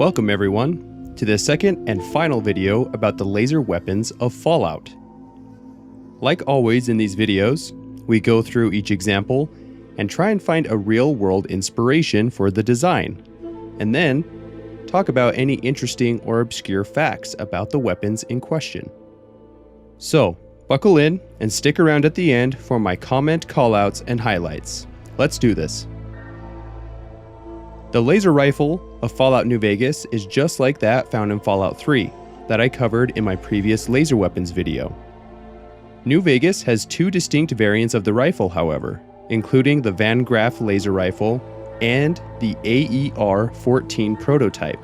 Welcome everyone to the second and final video about the laser weapons of Fallout. Like always in these videos, we go through each example and try and find a real-world inspiration for the design, and then talk about any interesting or obscure facts about the weapons in question. So, buckle in and stick around at the end for my comment callouts and highlights. Let's do this. The laser rifle of Fallout New Vegas is just like that found in Fallout 3 that I covered in my previous laser weapons video. New Vegas has two distinct variants of the rifle, however, including the Van Graff laser rifle and the AER-14 prototype.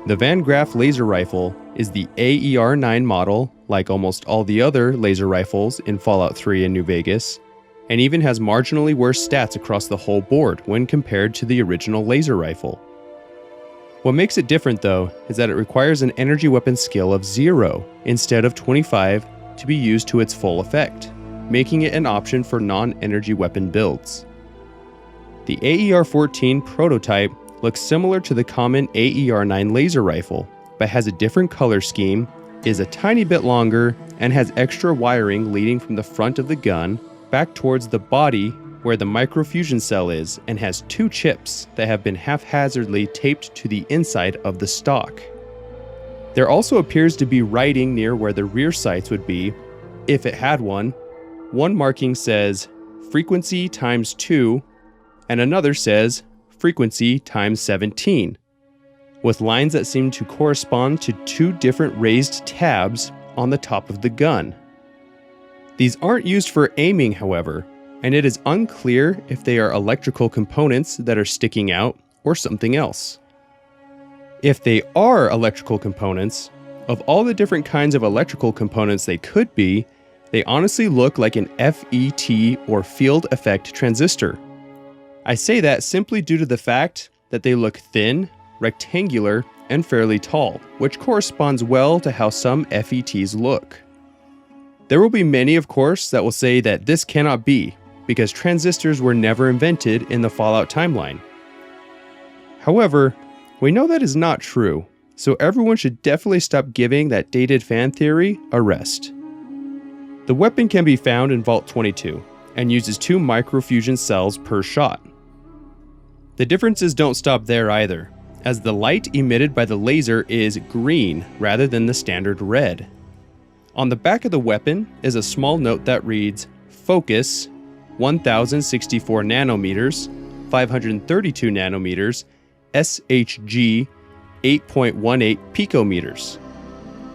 The Van Graff laser rifle is the AER-9 model, like almost all the other laser rifles in Fallout 3 and New Vegas, and even has marginally worse stats across the whole board when compared to the original laser rifle. What makes it different though is that it requires an energy weapon skill of 0 instead of 25 to be used to its full effect, making it an option for non-energy weapon builds. The AER-14 prototype looks similar to the common AER-9 laser rifle, but has a different color scheme, is a tiny bit longer, and has extra wiring leading from the front of the gun back towards the body where the microfusion cell is, and has two chips that have been haphazardly taped to the inside of the stock. There also appears to be writing near where the rear sights would be, if it had one. One marking says frequency times 2, and another says frequency times 17, with lines that seem to correspond to two different raised tabs on the top of the gun. These aren't used for aiming, however, and it is unclear if they are electrical components that are sticking out or something else. If they are electrical components, of all the different kinds of electrical components they could be, they honestly look like an FET or field effect transistor. I say that simply due to the fact that they look thin, rectangular, and fairly tall, which corresponds well to how some FETs look. There will be many, of course, that will say that this cannot be, because transistors were never invented in the Fallout timeline. However, we know that is not true, so everyone should definitely stop giving that dated fan theory a rest. The weapon can be found in Vault 22, and uses 2 microfusion cells per shot. The differences don't stop there either, as the light emitted by the laser is green rather than the standard red. On the back of the weapon is a small note that reads, Focus 1064 nanometers, 532 nanometers, SHG 8.18 picometers.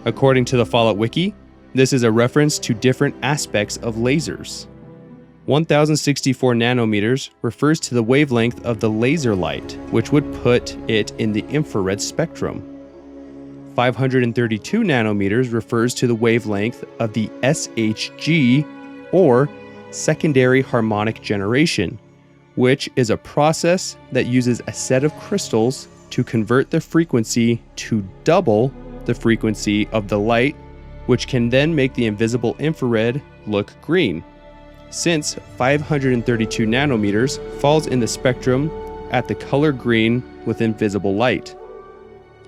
According to the Fallout Wiki, this is a reference to different aspects of lasers. 1064 nanometers refers to the wavelength of the laser light, which would put it in the infrared spectrum. 532 nanometers refers to the wavelength of the SHG, or secondary harmonic generation, which is a process that uses a set of crystals to convert the frequency to double the frequency of the light, which can then make the invisible infrared look green, since 532 nanometers falls in the spectrum at the color green with invisible light.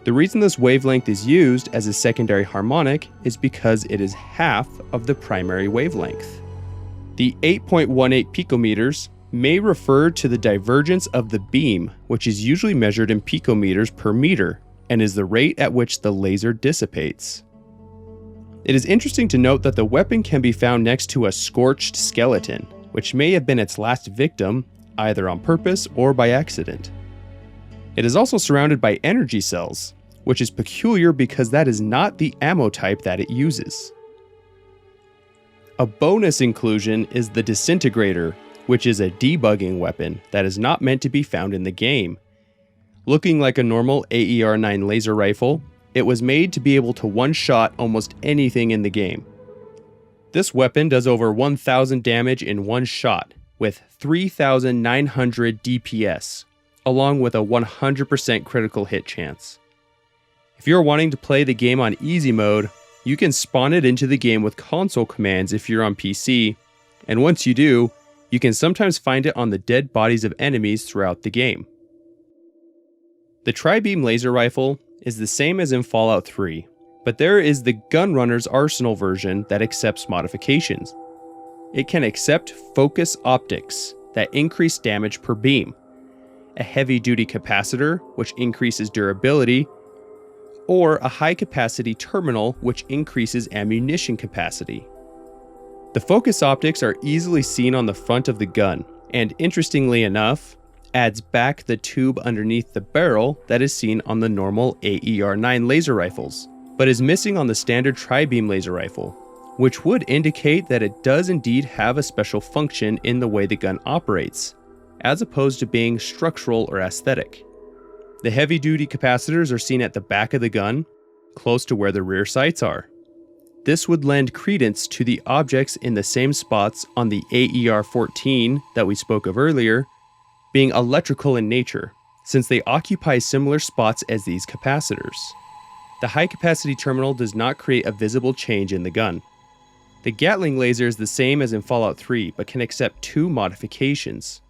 The reason this wavelength is used as a secondary harmonic is because it is half of the primary wavelength. The 8.18 picometers may refer to the divergence of the beam, which is usually measured in picometers per meter, and is the rate at which the laser dissipates. It is interesting to note that the weapon can be found next to a scorched skeleton, which may have been its last victim, either on purpose or by accident. It is also surrounded by energy cells, which is peculiar because that is not the ammo type that it uses. A bonus inclusion is the Disintegrator, which is a debugging weapon that is not meant to be found in the game. Looking like a normal AER-9 laser rifle, it was made to be able to one-shot almost anything in the game. This weapon does over 1,000 damage in one shot, with 3,900 DPS, along with a 100% critical hit chance. If you're wanting to play the game on easy mode, you can spawn it into the game with console commands if you're on PC, and once you do, you can sometimes find it on the dead bodies of enemies throughout the game. The TriBeam Laser rifle is the same as in Fallout 3, but there is the Gunrunner's Arsenal version that accepts modifications. It can accept focus optics that increase damage per beam, a heavy-duty capacitor which increases durability, or a high-capacity terminal which increases ammunition capacity. The focus optics are easily seen on the front of the gun, and interestingly enough, adds back the tube underneath the barrel that is seen on the normal AER9 laser rifles, but is missing on the standard TriBeam laser rifle, which would indicate that it does indeed have a special function in the way the gun operates, as opposed to being structural or aesthetic. The heavy-duty capacitors are seen at the back of the gun, close to where the rear sights are. This would lend credence to the objects in the same spots on the AER14 that we spoke of earlier, being electrical in nature, since they occupy similar spots as these capacitors. The high-capacity terminal does not create a visible change in the gun. The Gatling Laser is the same as in Fallout 3, but can accept two modifications.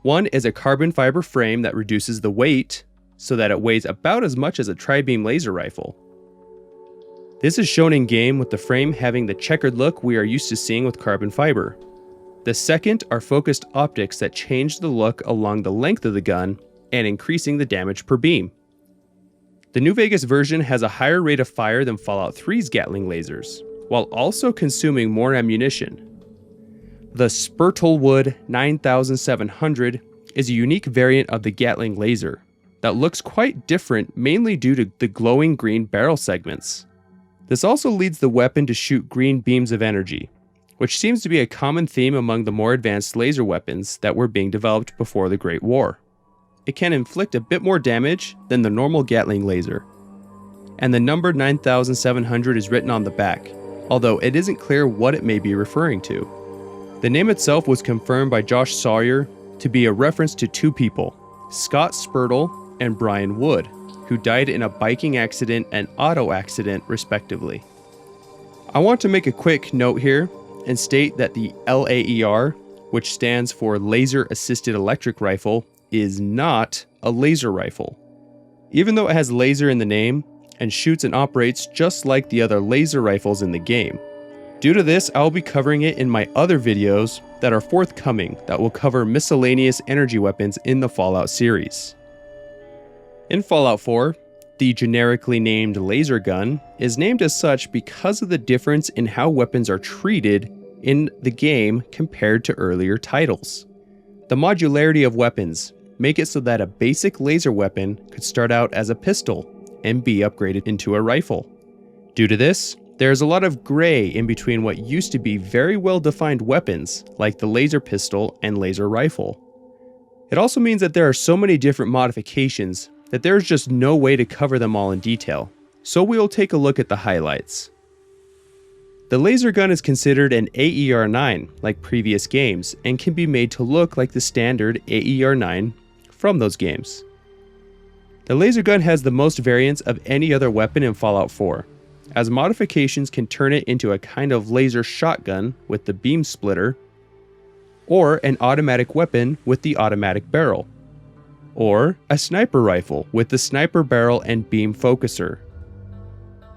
One is a carbon fiber frame that reduces the weight, so that it weighs about as much as a TriBeam laser rifle. This is shown in game with the frame having the checkered look we are used to seeing with carbon fiber. The second are focused optics that change the look along the length of the gun and increasing the damage per beam. The New Vegas version has a higher rate of fire than Fallout 3's Gatling lasers, while also consuming more ammunition. The Spurtlewood 9700 is a unique variant of the Gatling laser that looks quite different, mainly due to the glowing green barrel segments. This also leads the weapon to shoot green beams of energy, which seems to be a common theme among the more advanced laser weapons that were being developed before the Great War. It can inflict a bit more damage than the normal Gatling laser, and the number 9700 is written on the back, although it isn't clear what it may be referring to. The name itself was confirmed by Josh Sawyer to be a reference to two people, Scott Spurtle and Brian Wood, who died in a biking accident and auto accident respectively. I want to make a quick note here and state that the LAER, which stands for Laser Assisted Electric Rifle, is not a laser rifle. Even though it has laser in the name and shoots and operates just like the other laser rifles in the game. Due to this, I'll be covering it in my other videos that are forthcoming that will cover miscellaneous energy weapons in the Fallout series. In Fallout 4, the generically named laser gun is named as such because of the difference in how weapons are treated in the game compared to earlier titles. The modularity of weapons make it so that a basic laser weapon could start out as a pistol and be upgraded into a rifle. Due to this, there is a lot of gray in between what used to be very well-defined weapons like the laser pistol and laser rifle. It also means that there are so many different modifications that there's just no way to cover them all in detail, so we will take a look at the highlights. The laser gun is considered an AER9 like previous games and can be made to look like the standard AER9 from those games. The laser gun has the most variants of any other weapon in Fallout 4, as modifications can turn it into a kind of laser shotgun with the beam splitter, or an automatic weapon with the automatic barrel, or a sniper rifle with the sniper barrel and beam focuser.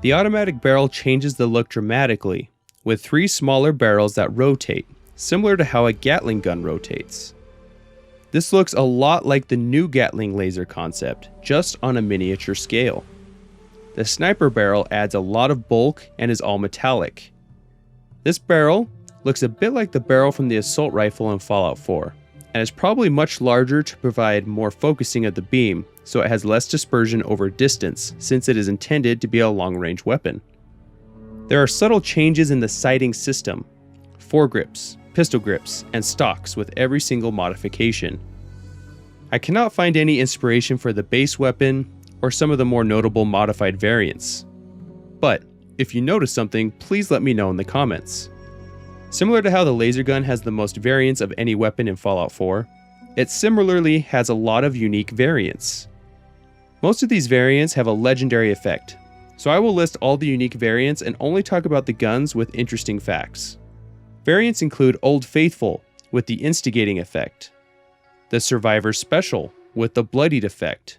The automatic barrel changes the look dramatically, with 3 smaller barrels that rotate, similar to how a Gatling gun rotates. This looks a lot like the new Gatling laser concept, just on a miniature scale. The sniper barrel adds a lot of bulk and is all metallic. This barrel looks a bit like the barrel from the assault rifle in Fallout 4, and is probably much larger to provide more focusing of the beam, so it has less dispersion over distance since it is intended to be a long-range weapon. There are subtle changes in the sighting system, foregrips, pistol grips, and stocks with every single modification. I cannot find any inspiration for the base weapon or some of the more notable modified variants. But if you notice something, please let me know in the comments. Similar to how the laser gun has the most variants of any weapon in Fallout 4, it similarly has a lot of unique variants. Most of these variants have a legendary effect, so I will list all the unique variants and only talk about the guns with interesting facts. Variants include Old Faithful with the instigating effect, the Survivor Special with the bloodied effect,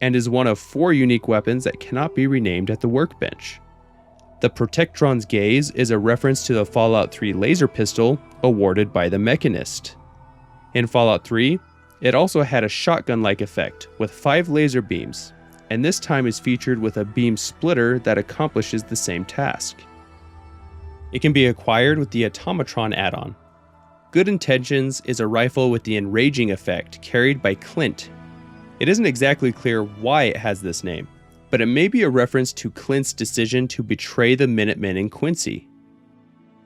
and is one of 4 unique weapons that cannot be renamed at the workbench. The Protectron's Gaze is a reference to the Fallout 3 laser pistol awarded by the Mechanist. In Fallout 3, it also had a shotgun-like effect with 5 laser beams, and this time is featured with a beam splitter that accomplishes the same task. It can be acquired with the Automatron add-on. Good Intentions is a rifle with the enraging effect carried by Clint. It isn't exactly clear why it has this name, but it may be a reference to Clint's decision to betray the Minutemen in Quincy.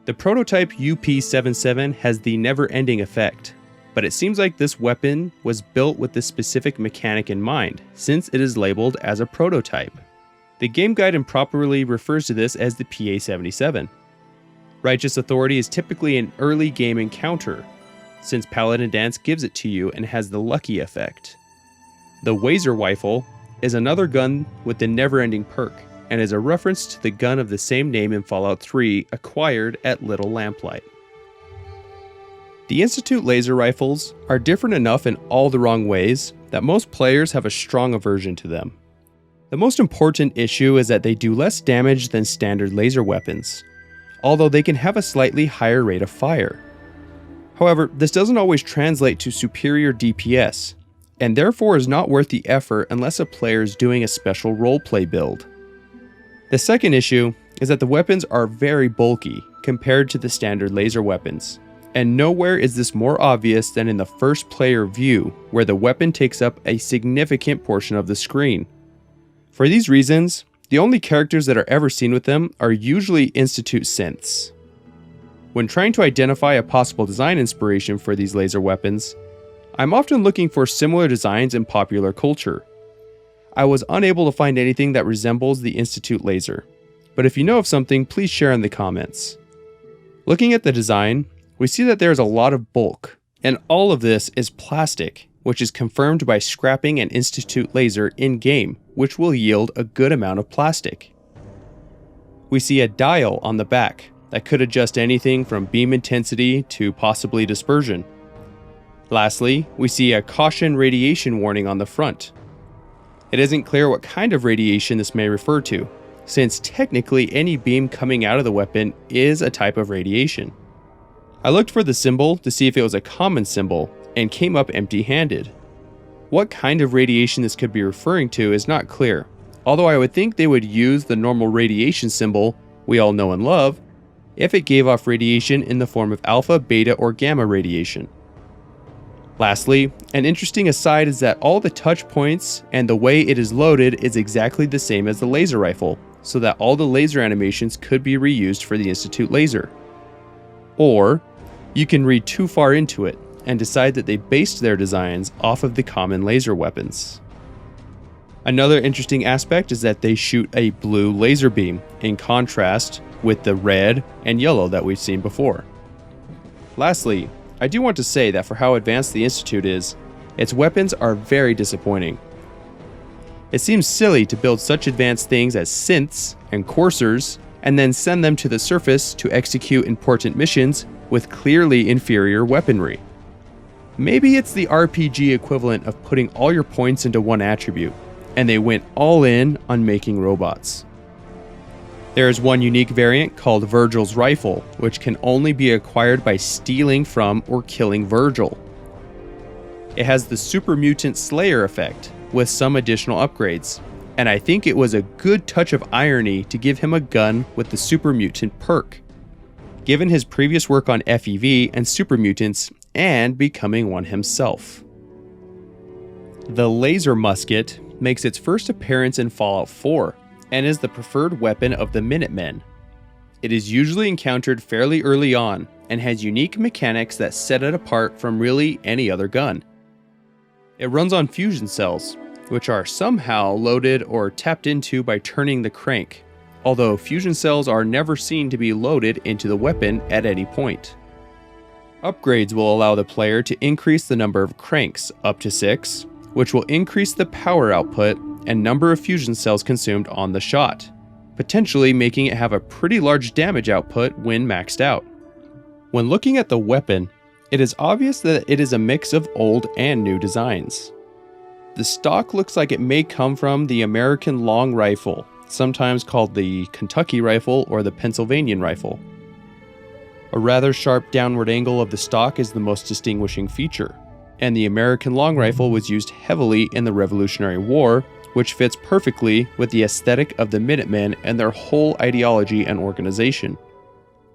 The prototype UP-77 has the never-ending effect, but it seems like this weapon was built with this specific mechanic in mind, since it is labeled as a prototype. The game guide improperly refers to this as the PA-77. Righteous Authority is typically an early game encounter, since Paladin Dance gives it to you and has the lucky effect. The Wazer Rifle is another gun with the never-ending perk, and is a reference to the gun of the same name in Fallout 3 acquired at Little Lamplight. The Institute laser rifles are different enough in all the wrong ways that most players have a strong aversion to them. The most important issue is that they do less damage than standard laser weapons, although they can have a slightly higher rate of fire. However, this doesn't always translate to superior DPS, and therefore is not worth the effort unless a player is doing a special roleplay build. The second issue is that the weapons are very bulky compared to the standard laser weapons, and nowhere is this more obvious than in the first player view, where the weapon takes up a significant portion of the screen. For these reasons, the only characters that are ever seen with them are usually Institute synths. When trying to identify a possible design inspiration for these laser weapons, I'm often looking for similar designs in popular culture. I was unable to find anything that resembles the Institute laser, but if you know of something, please share in the comments. Looking at the design, we see that there is a lot of bulk, and all of this is plastic, which is confirmed by scrapping an Institute laser in-game, which will yield a good amount of plastic. We see a dial on the back that could adjust anything from beam intensity to possibly dispersion. Lastly, we see a caution radiation warning on the front. It isn't clear what kind of radiation this may refer to, since technically any beam coming out of the weapon is a type of radiation. I looked for the symbol to see if it was a common symbol, and came up empty-handed. What kind of radiation this could be referring to is not clear, although I would think they would use the normal radiation symbol we all know and love if it gave off radiation in the form of alpha, beta, or gamma radiation. Lastly, an interesting aside is that all the touch points and the way it is loaded is exactly the same as the laser rifle, so that all the laser animations could be reused for the Institute laser. Or, you can read too far into it and decide that they based their designs off of the common laser weapons. Another interesting aspect is that they shoot a blue laser beam, in contrast with the red and yellow that we've seen before. Lastly, I do want to say that for how advanced the Institute is, its weapons are very disappointing. It seems silly to build such advanced things as synths and coursers and then send them to the surface to execute important missions with clearly inferior weaponry. Maybe it's the RPG equivalent of putting all your points into one attribute, and they went all in on making robots. There is one unique variant called Virgil's Rifle, which can only be acquired by stealing from or killing Virgil. It has the Super Mutant Slayer effect, with some additional upgrades, and I think it was a good touch of irony to give him a gun with the Super Mutant perk, given his previous work on FEV and Super Mutants and becoming one himself. The Laser Musket makes its first appearance in Fallout 4, and is the preferred weapon of the Minutemen. It is usually encountered fairly early on, and has unique mechanics that set it apart from really any other gun. It runs on fusion cells, which are somehow loaded or tapped into by turning the crank, although fusion cells are never seen to be loaded into the weapon at any point. Upgrades will allow the player to increase the number of cranks up to 6, which will increase the power output and number of fusion cells consumed on the shot, potentially making it have a pretty large damage output when maxed out. When looking at the weapon, it is obvious that it is a mix of old and new designs. The stock looks like it may come from the American long rifle, sometimes called the Kentucky rifle or the Pennsylvanian rifle. A rather sharp downward angle of the stock is the most distinguishing feature, and the American long rifle was used heavily in the Revolutionary War, which fits perfectly with the aesthetic of the Minutemen and their whole ideology and organization.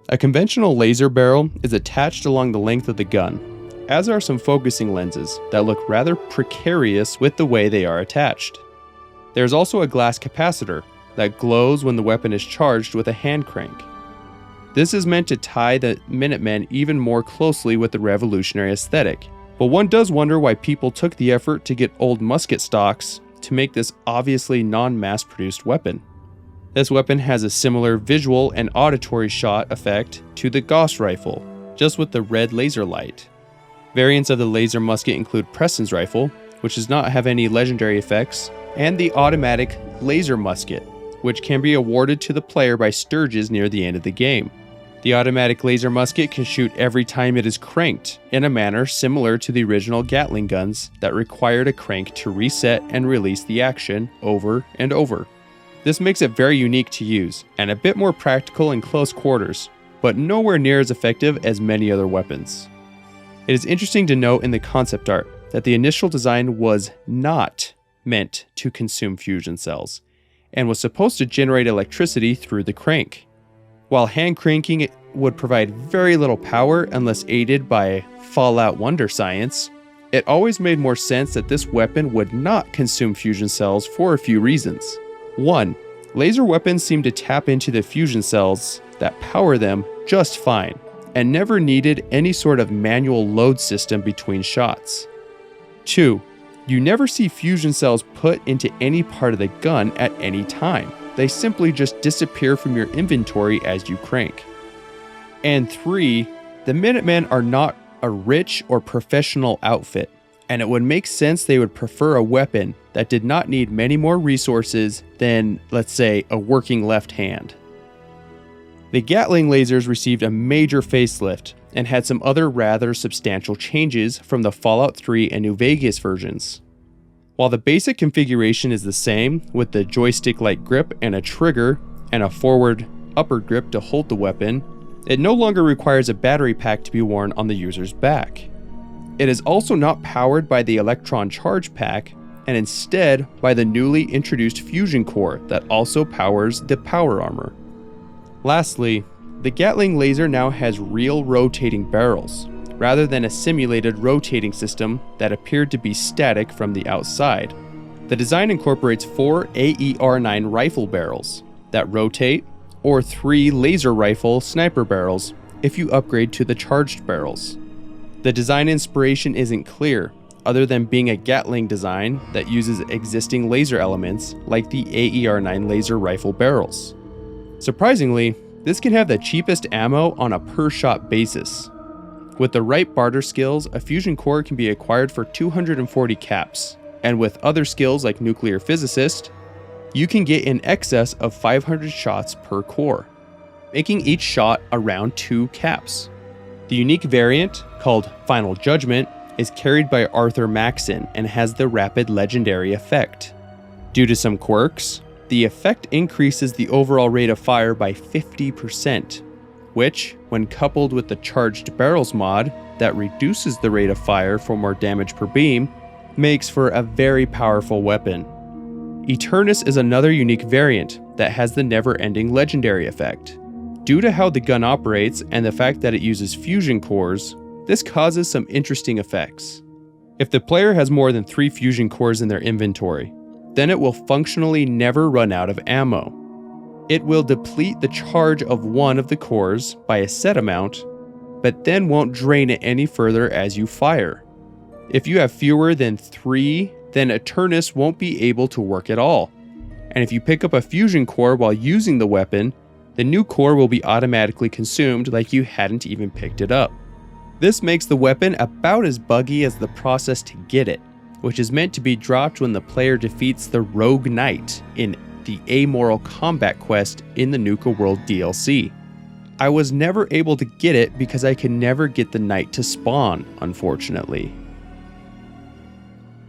A conventional laser barrel is attached along the length of the gun, as are some focusing lenses that look rather precarious with the way they are attached. There's also a glass capacitor that glows when the weapon is charged with a hand crank. This is meant to tie the Minutemen even more closely with the revolutionary aesthetic, but one does wonder why people took the effort to get old musket stocks to make this obviously non-mass-produced weapon. This weapon has a similar visual and auditory shot effect to the Gauss rifle, just with the red laser light. Variants of the laser musket include Preston's rifle, which does not have any legendary effects, and the automatic laser musket, which can be awarded to the player by Sturges near the end of the game. The automatic laser musket can shoot every time it is cranked, in a manner similar to the original Gatling guns that required a crank to reset and release the action over and over. This makes it very unique to use, and a bit more practical in close quarters, but nowhere near as effective as many other weapons. It is interesting to note in the concept art that the initial design was not meant to consume fusion cells, and was supposed to generate electricity through the crank. While hand cranking it would provide very little power unless aided by Fallout Wonder science, it always made more sense that this weapon would not consume fusion cells for a few reasons. 1. Laser weapons seem to tap into the fusion cells that power them just fine, and never needed any sort of manual load system between shots. 2. You never see fusion cells put into any part of the gun at any time. They simply just disappear from your inventory as you crank. And 3. The Minutemen are not a rich or professional outfit, and it would make sense they would prefer a weapon that did not need many more resources than, let's say, a working left hand. The Gatling lasers received a major facelift and had some other rather substantial changes from the Fallout 3 and New Vegas versions. While the basic configuration is the same, with the joystick-like grip and a trigger and a forward upper grip to hold the weapon, it no longer requires a battery pack to be worn on the user's back. It is also not powered by the Electron Charge Pack, and instead by the newly introduced fusion core that also powers the power armor. Lastly, the Gatling laser now has real rotating barrels, rather than a simulated rotating system that appeared to be static from the outside. The design incorporates 4 AER-9 rifle barrels that rotate, or 3 laser rifle sniper barrels if you upgrade to the charged barrels. The design inspiration isn't clear, other than being a Gatling design that uses existing laser elements like the AER-9 laser rifle barrels. Surprisingly, this can have the cheapest ammo on a per-shot basis. With the right barter skills, a fusion core can be acquired for 240 caps, and with other skills like nuclear physicist, you can get in excess of 500 shots per core, making each shot around 2 caps. The unique variant, called Final Judgment, is carried by Arthur Maxson and has the rapid legendary effect. Due to some quirks, the effect increases the overall rate of fire by 50%, which, when coupled with the charged barrels mod that reduces the rate of fire for more damage per beam, makes for a very powerful weapon. Eternus is another unique variant that has the never-ending legendary effect. Due to how the gun operates and the fact that it uses fusion cores, this causes some interesting effects. If the player has more than 3 fusion cores in their inventory, then it will functionally never run out of ammo. It will deplete the charge of one of the cores by a set amount, but then won't drain it any further as you fire. If you have fewer than 3, then Eternus won't be able to work at all. And if you pick up a fusion core while using the weapon, the new core will be automatically consumed like you hadn't even picked it up. This makes the weapon about as buggy as the process to get it, which is meant to be dropped when the player defeats the Rogue Knight in the Amoral Combat quest in the Nuka World DLC. I was never able to get it because I could never get the Knight to spawn, unfortunately.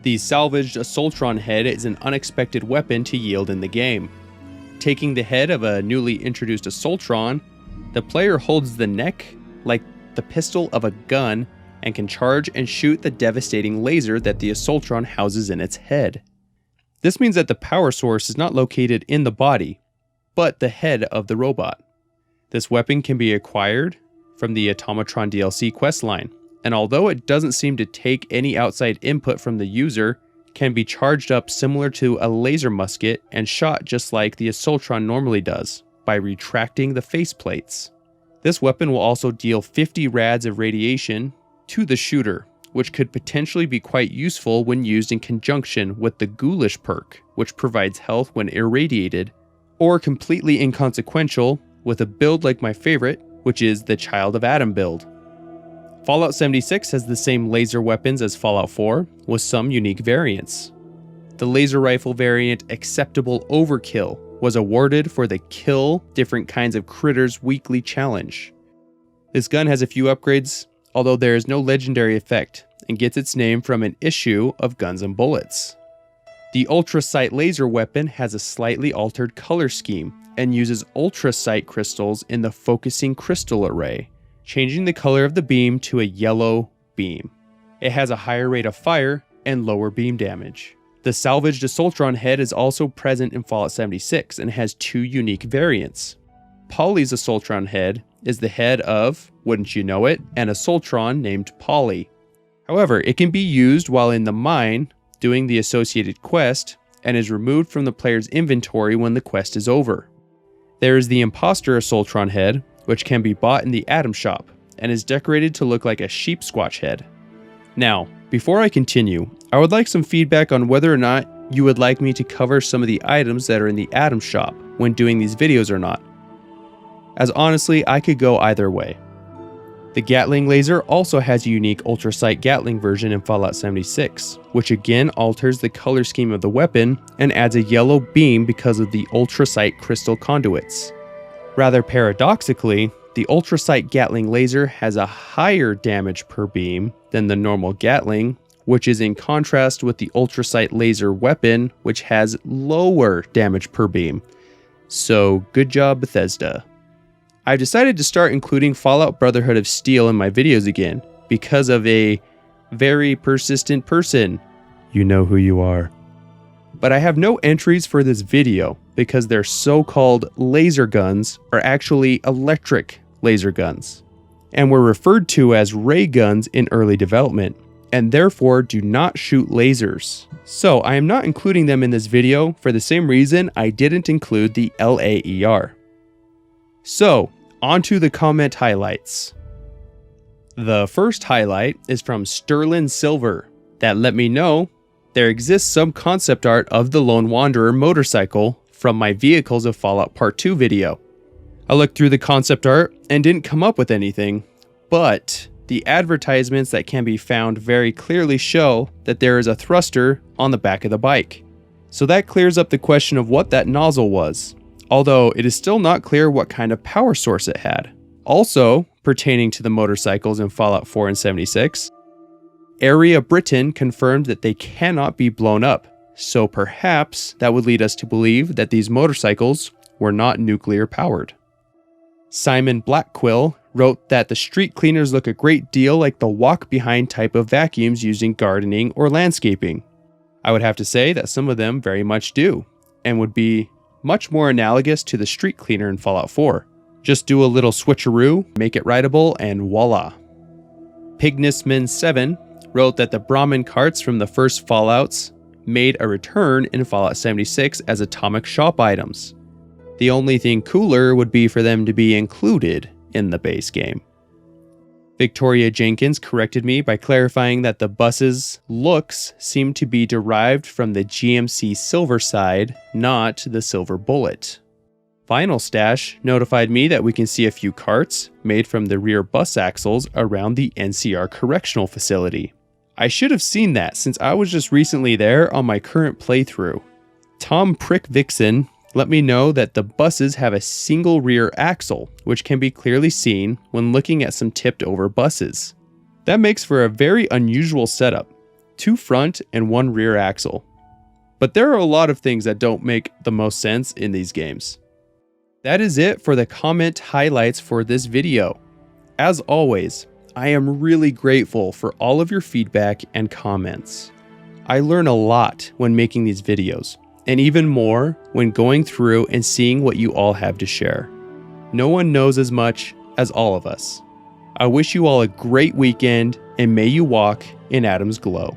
The salvaged Assaultron Head is an unexpected weapon to yield in the game. Taking the head of a newly introduced Assaultron, the player holds the neck like the pistol of a gun and can charge and shoot the devastating laser that the Assaultron houses in its head. This means that the power source is not located in the body, but the head of the robot. This weapon can be acquired from the Automatron DLC questline, and although it doesn't seem to take any outside input from the user, can be charged up similar to a laser musket and shot just like the Assaultron normally does, by retracting the faceplates. This weapon will also deal 50 rads of radiation to the shooter, which could potentially be quite useful when used in conjunction with the Ghoulish perk, which provides health when irradiated, or completely inconsequential with a build like my favorite, which is the Child of Adam build. Fallout 76 has the same laser weapons as Fallout 4, with some unique variants. The laser rifle variant Acceptable Overkill was awarded for the Kill Different Kinds of Critters weekly challenge. This gun has a few upgrades, although there is no legendary effect, and gets its name from an issue of Guns and Bullets. The Ultra Sight laser weapon has a slightly altered color scheme and uses Ultra Sight crystals in the focusing crystal array, changing the color of the beam to a yellow beam. It has a higher rate of fire and lower beam damage. The salvaged Assaultron Head is also present in Fallout 76 and has two unique variants. Polly's Assaultron Head is the head of, wouldn't you know it, an Assaultron named Polly. However, it can be used while in the mine doing the associated quest and is removed from the player's inventory when the quest is over. There is the Imposter Assaultron Head, which can be bought in the Atom Shop, and is decorated to look like a sheep squatch head. Now, before I continue, I would like some feedback on whether or not you would like me to cover some of the items that are in the Atom Shop when doing these videos or not, as honestly, I could go either way. The Gatling Laser also has a unique Ultra Sight Gatling version in Fallout 76, which again alters the color scheme of the weapon and adds a yellow beam because of the Ultra Sight crystal conduits. Rather paradoxically, the Ultra Sight Gatling Laser has a higher damage per beam than the normal Gatling, which is in contrast with the Ultra Sight Laser weapon, which has lower damage per beam. So good job, Bethesda. I've decided to start including Fallout Brotherhood of Steel in my videos again because of a very persistent person. You know who you are. But I have no entries for this video because their so-called laser guns are actually electric laser guns and were referred to as ray guns in early development and therefore do not shoot lasers. So I am not including them in this video for the same reason I didn't include the LAER. So, onto the comment highlights. The first highlight is from Sterling Silver that let me know there exists some concept art of the Lone Wanderer motorcycle from my Vehicles of Fallout Part 2 video. I looked through the concept art and didn't come up with anything, but the advertisements that can be found very clearly show that there is a thruster on the back of the bike. So that clears up the question of what that nozzle was, although it is still not clear what kind of power source it had. Also, pertaining to the motorcycles in Fallout 4 and 76, Area Britain confirmed that they cannot be blown up, so perhaps that would lead us to believe that these motorcycles were not nuclear powered. Simon Blackquill wrote that the street cleaners look a great deal like the walk-behind type of vacuums used in gardening or landscaping. I would have to say that some of them very much do, and would be much more analogous to the street cleaner in Fallout 4. Just do a little switcheroo, make it rideable, and voila. Pignusman7 wrote that the Brahmin carts from the first Fallouts made a return in Fallout 76 as atomic shop items. The only thing cooler would be for them to be included in the base game. Victoria Jenkins corrected me by clarifying that the bus's looks seem to be derived from the GMC Silver side, not the Silver Bullet. Final Stash notified me that we can see a few carts made from the rear bus axles around the NCR Correctional Facility. I should have seen that since I was just recently there on my current playthrough. Tom Prick Vixen let me know that the buses have a single rear axle, which can be clearly seen when looking at some tipped over buses. That makes for a very unusual setup. 2 front and 1 rear axle. But there are a lot of things that don't make the most sense in these games. That is it for the comment highlights for this video. As always, I am really grateful for all of your feedback and comments. I learn a lot when making these videos, and even more when going through and seeing what you all have to share. No one knows as much as all of us. I wish you all a great weekend, and may you walk in Adam's glow.